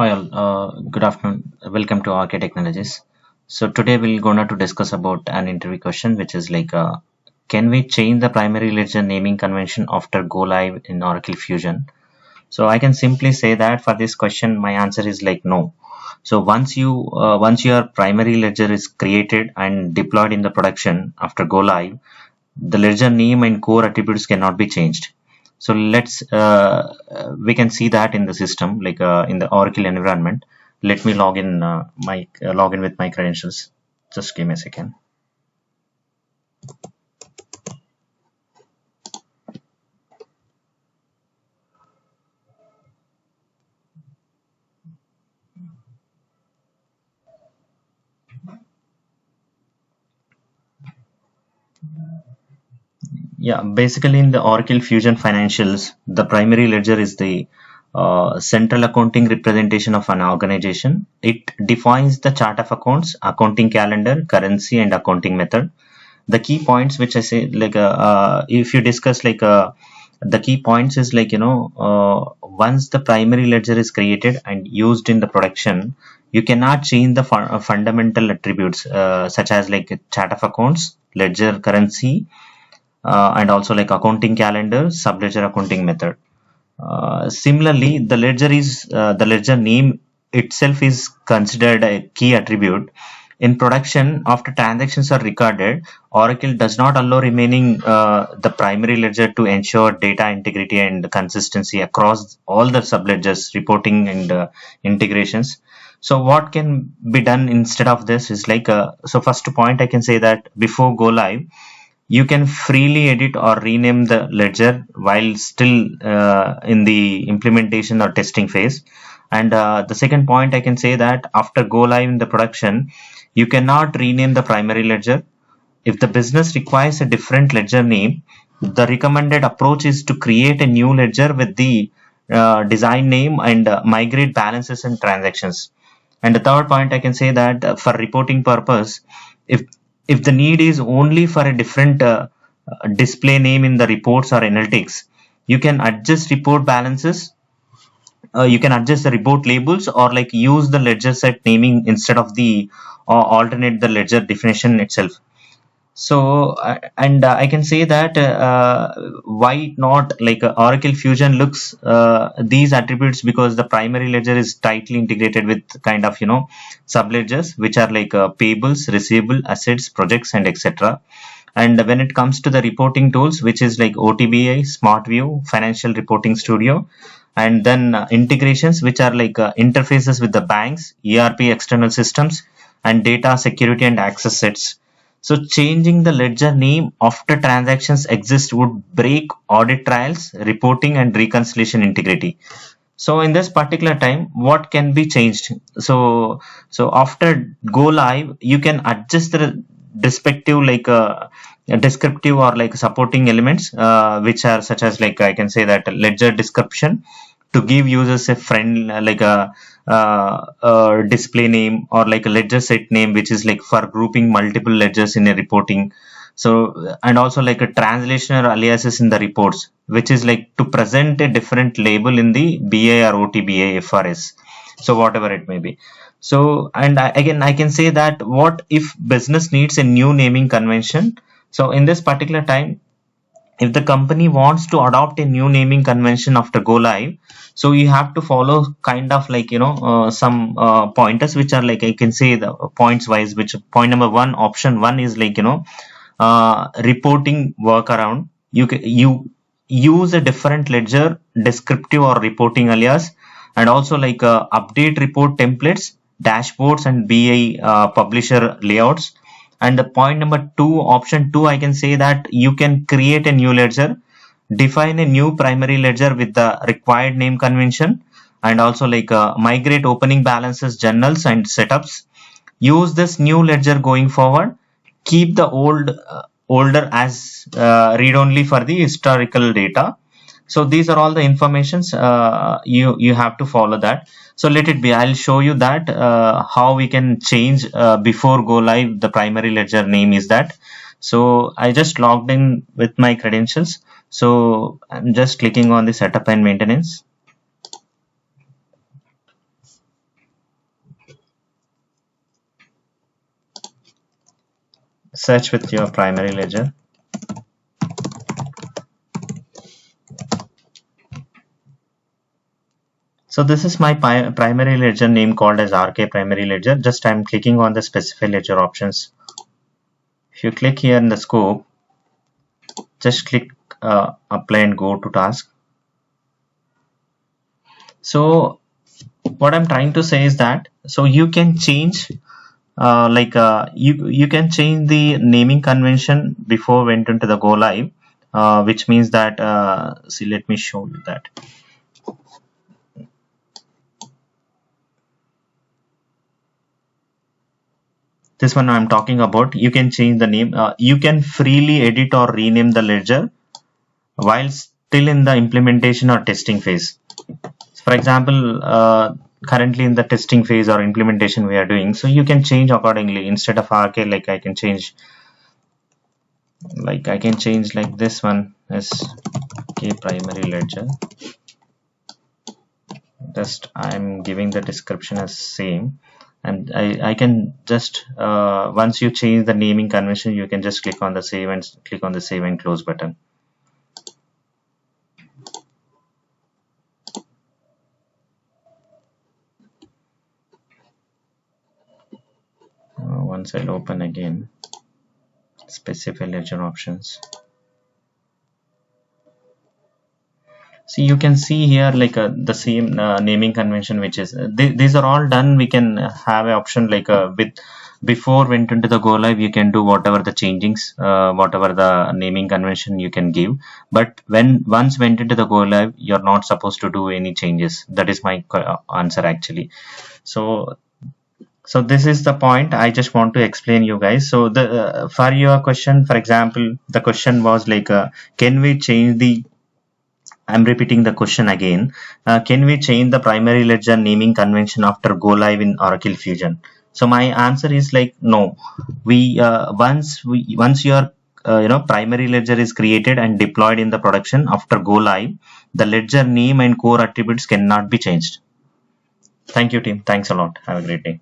Hi all, good afternoon. Welcome to Arcade Technologies. So today we're gonna to discuss about an interview question, which is like, can we change the primary ledger naming convention after go live in Oracle Fusion? So I can simply say that for this question, my answer is like no. So once your primary ledger is created and deployed in the production after go live, the ledger name and core attributes cannot be changed. So we can see that in the system, like in the Oracle environment. Let me log in with my credentials. Just give me a second. Yeah, basically in the Oracle Fusion Financials, the primary ledger is the central accounting representation of an organization. It defines the chart of accounts, accounting calendar, currency, and accounting method. The key points which I say, like if you discuss the key points is like, once the primary ledger is created and used in the production, you cannot change the fundamental attributes such as like chart of accounts, ledger currency, and also like accounting calendar, subledger accounting method. Similarly, the ledger name itself is considered a key attribute. In production, after transactions are recorded, Oracle does not allow remaining the primary ledger to ensure data integrity and consistency across all the subledgers, reporting and integrations. So what can be done instead of this is like, so first point I can say that before go live, you can freely edit or rename the ledger while still in the implementation or testing phase. And the second point I can say that after go live in the production, you cannot rename the primary ledger. If the business requires a different ledger name, the recommended approach is to create a new ledger with the design name and migrate balances and transactions. And the third point I can say that for reporting purpose, if if the need is only for a different display name in the reports or analytics, you can adjust report balances. You can adjust the report labels or like use the ledger set naming instead of the alternate the ledger definition itself. So and I can say that why not like Oracle Fusion looks these attributes, because the primary ledger is tightly integrated with kind of subledgers which are like payables, receivable, assets, projects, and etc. And when it comes to the reporting tools, which is like OTBI, SmartView, Financial Reporting Studio, and then integrations which are like interfaces with the banks, ERP external systems, and data security and access sets. So changing the ledger name after transactions exist would break audit trials, reporting, and reconciliation integrity. So in this particular time, what can be changed? So after go live, you can adjust the respective like descriptive or like supporting elements, which are such as like I can say that ledger description to give users a friend like a display name, or like a ledger set name, which is like for grouping multiple ledgers in a reporting. So and also like a translation or aliases in the reports, which is like to present a different label in the BA or OTBA FRS, so whatever it may be. So and again I can say that what if business needs a new naming convention. So in this particular time, if the company wants to adopt a new naming convention after go live, so you have to follow kind of like some pointers which are like I can say the points wise, which point number one, option one is like reporting workaround. You use a different ledger descriptive or reporting alias, and also like update report templates, dashboards, and BI publisher layouts. And the point number two, option two, I can say that you can create a new ledger, define a new primary ledger with the required name convention, and also like migrate opening balances, journals, and setups. Use this new ledger going forward. Keep the older as read only for the historical data. So these are all the informations you have to follow that. So let it be, I'll show you that how we can change before go live the primary ledger name is that. So I just logged in with my credentials, so I'm just clicking on the setup and maintenance. search with your primary ledger. So this is my primary ledger name called as RK primary ledger. Just I'm clicking on the specify ledger options. If you click here in the scope, just click apply and go to task. So what I'm trying to say is that so you can change you can change the naming convention before went into the go live, which means that see, let me show you that. This one I'm talking about, you can change the name. You can freely edit or rename the ledger while still in the implementation or testing phase. For example, currently in the testing phase or implementation we are doing, so you can change accordingly. Instead of RK, like I can change like this one as K primary ledger. Just I'm giving the description as same, and I can just once you change the naming convention, you can just click on the save and click on the save and close button. Once I'll open again specify ledger options. See, you can see here like the same naming convention, which is these are all done. We can have an option like with before went into the go live, you can do whatever the changings, whatever the naming convention you can give. But when once went into the go live, you're not supposed to do any changes. That is my answer actually. So this is the point I just want to explain you guys. So the for your question, for example, the question was like, can we change the I'm repeating the question again. Can we change the primary ledger naming convention after go live in Oracle Fusion? So my answer is like no. Once your primary ledger is created and deployed in the production after go live, the ledger name and core attributes cannot be changed. Thank you, team. Thanks a lot. Have a great day.